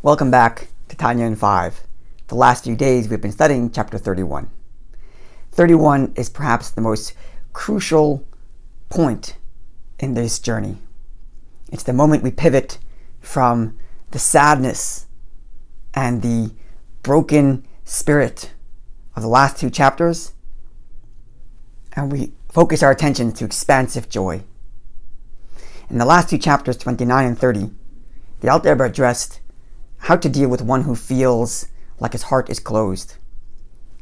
Welcome back to Tanya in 5. The last few days we've been studying chapter 31. 31 is perhaps the most crucial point in this journey. It's the moment we pivot from the sadness and the broken spirit of the last two chapters, and we focus our attention to expansive joy. In the last two chapters, 29 and 30, the Alter Rebbe addressed how to deal with one who feels like his heart is closed.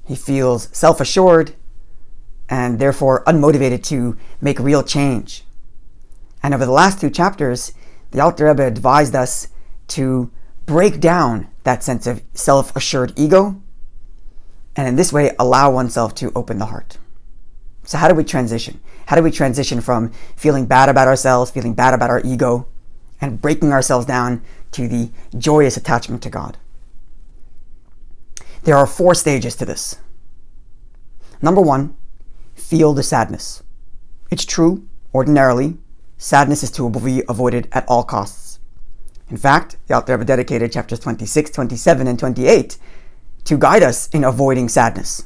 He feels self-assured and therefore unmotivated to make real change. And over the last two chapters, the Alter Rebbe advised us to break down that sense of self-assured ego, and in this way allow oneself to open the heart. So how do we transition? How do we transition from feeling bad about ourselves, feeling bad about our ego, and breaking ourselves down to the joyous attachment to God? There are 4 stages to this. Number 1, feel the sadness. It's true, ordinarily, sadness is to be avoided at all costs. In fact, the Alter Rebbe dedicated chapters 26, 27, and 28 to guide us in avoiding sadness.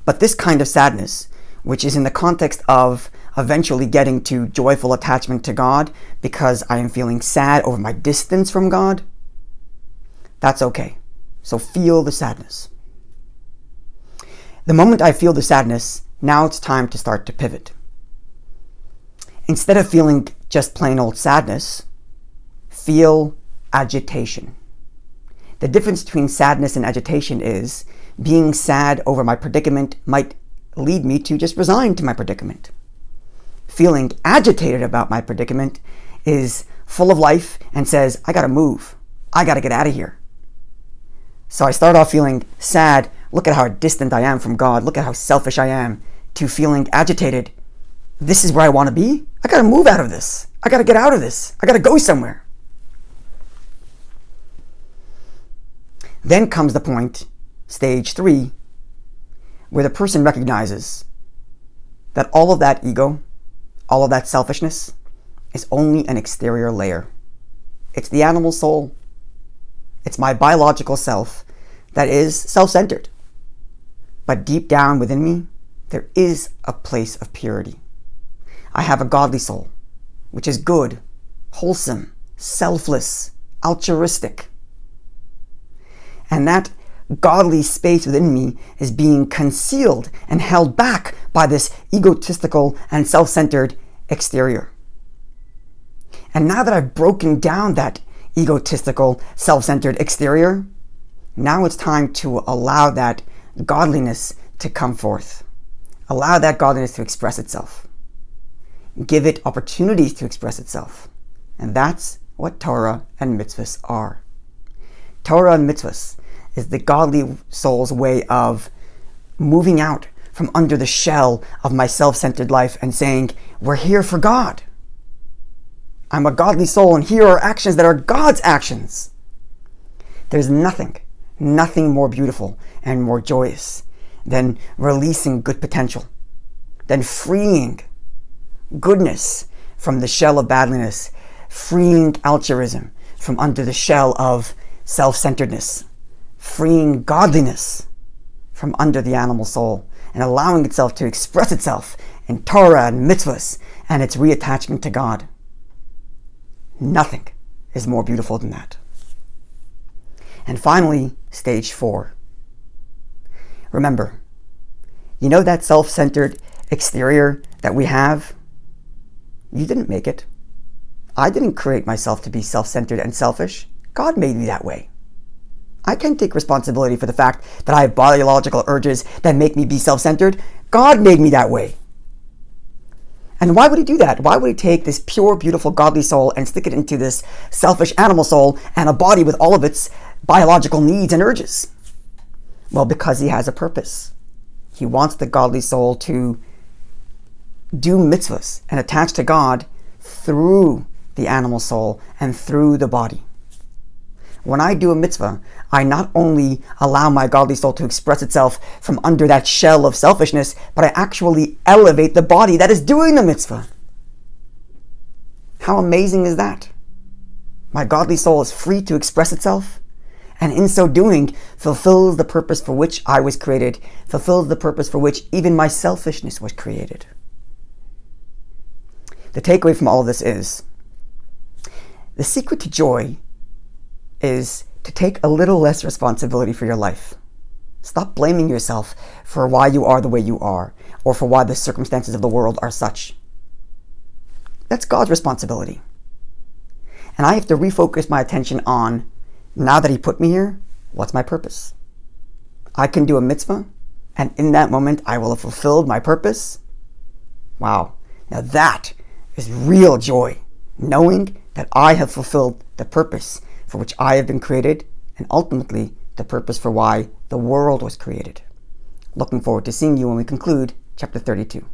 But this kind of sadness, which is in the context of eventually getting to joyful attachment to God because I am feeling sad over my distance from God, that's okay. So feel the sadness. The moment I feel the sadness, now it's time to start to pivot. Instead of feeling just plain old sadness, feel agitation. The difference between sadness and agitation is being sad over my predicament might lead me to just resign to my predicament. Feeling agitated about my predicament is full of life and says, I gotta move. I gotta get out of here. So I start off feeling sad, look at how distant I am from God, look at how selfish I am, to feeling agitated. This is where I want to be? I gotta move out of this. I gotta get out of this. I gotta go somewhere. Then comes the point, stage 3, where the person recognizes that all of that ego, all of that selfishness is only an exterior layer. It's the animal soul. It's my biological self that is self-centered. But deep down within me, there is a place of purity. I have a godly soul, which is good, wholesome, selfless, altruistic. And that godly space within me is being concealed and held back by this egotistical and self-centered exterior. And now that I've broken down that egotistical, self-centered exterior, now it's time to allow that godliness to come forth. Allow that godliness to express itself. Give it opportunities to express itself. And that's what Torah and mitzvahs are. Torah and mitzvahs is the godly soul's way of moving out from under the shell of my self-centered life and saying, we're here for God. I'm a godly soul, and here are actions that are God's actions. There's nothing more beautiful and more joyous than releasing good potential, than freeing goodness from the shell of badliness, freeing altruism from under the shell of self-centeredness, freeing godliness from under the animal soul, and allowing itself to express itself in Torah and mitzvahs and its reattachment to God. Nothing is more beautiful than that. And finally, stage 4. Remember, you know that self-centered exterior that we have? You didn't make it. I didn't create myself to be self-centered and selfish. God made me that way. I can't take responsibility for the fact that I have biological urges that make me be self-centered. God made me that way. And why would he do that? Why would he take this pure, beautiful, godly soul and stick it into this selfish animal soul and a body with all of its biological needs and urges? Well, because he has a purpose. He wants the godly soul to do mitzvahs and attach to God through the animal soul and through the body. When I do a mitzvah, I not only allow my godly soul to express itself from under that shell of selfishness, but I actually elevate the body that is doing the mitzvah. How amazing is that? My godly soul is free to express itself, and in so doing, fulfills the purpose for which I was created, fulfills the purpose for which even my selfishness was created. The takeaway from all of this is, the secret to joy is to take a little less responsibility for your life. Stop blaming yourself for why you are the way you are, or for why the circumstances of the world are such. That's God's responsibility. And I have to refocus my attention on, now that He put me here, what's my purpose? I can do a mitzvah, and in that moment I will have fulfilled my purpose. Wow. Now that is real joy, knowing that I have fulfilled the purpose for which I have been created, and ultimately the purpose for why the world was created. Looking forward to seeing you when we conclude chapter 32.